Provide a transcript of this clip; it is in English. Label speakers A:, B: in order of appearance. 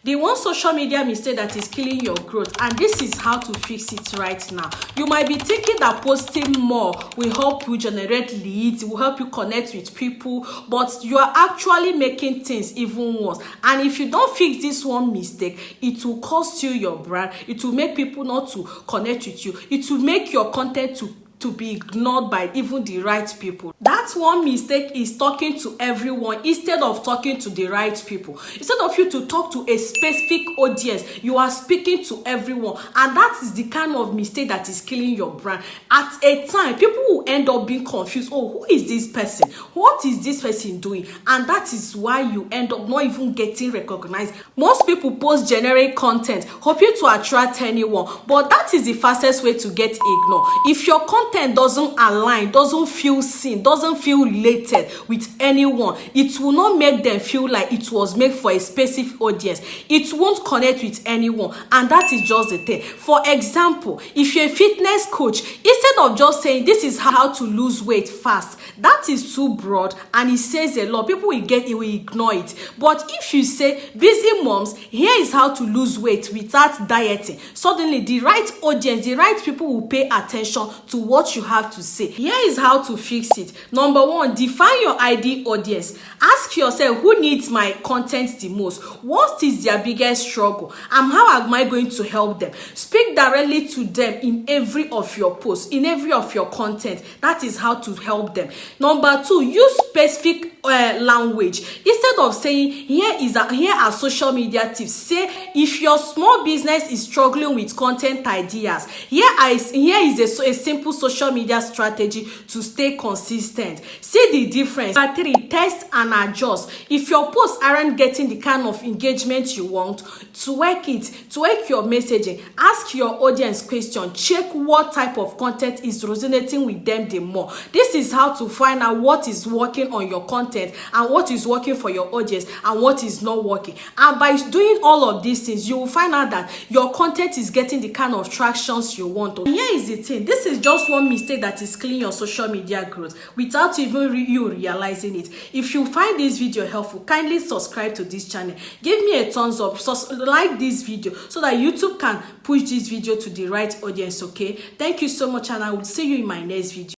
A: The one social media mistake that is killing your growth, and this is how to fix it right now. You might be thinking that posting more will help you generate leads, will help you connect with people, but you are actually making things even worse. And if you don't fix this one mistake, it will cost you your brand, it will make people not to connect with you, it will make your content to be ignored by even the right people. That one mistake is talking to everyone instead of talking to the right people. Instead of you to talk to a specific audience, you are speaking to everyone, and that is the kind of mistake that is killing your brand. At a time, people will end up being confused. Oh, who is this person? What is this person doing? And that is why you end up not even getting recognized. Most people post generic content hoping to attract anyone, but that is the fastest way to get ignored. If your content doesn't align, doesn't feel seen, doesn't feel related with anyone, it will not make them feel like it was made for a specific audience. It won't connect with anyone, and that is just the thing. For example, if you're a fitness coach, instead of just saying this is how to lose weight fast, that is too broad and it says a lot. People will ignore it. But if you say busy moms, here is how to lose weight without dieting, suddenly the right audience, the right people will pay attention to what you have to say. Here is how to fix it. Number one, define your ideal audience. Ask yourself, who needs my content the most? What is their biggest struggle? And how am I going to help them? Speak directly to them in every of your posts, in every of your content. That is how to help them. Number two, use specific language. Instead of saying here are social media tips, say if your small business is struggling with content ideas, here is a simple social media strategy to stay consistent. See the difference. Number three, test and adjust. If your posts aren't getting the kind of engagement you want, tweak your messaging. Ask your audience question. Check what type of content is resonating with them the more. This is how to find out what is working on your content and what is working for your audience and what is not working. And by doing all of these things, you will find out that your content is getting the kind of tractions you want. And here is the thing. This is just one mistake that is killing your social media growth without even you realizing it. If you find this video helpful, kindly subscribe to this channel. Give me a thumbs up, like this video so that YouTube can push this video to the right audience. Okay, thank you so much, and I will see you in my next video.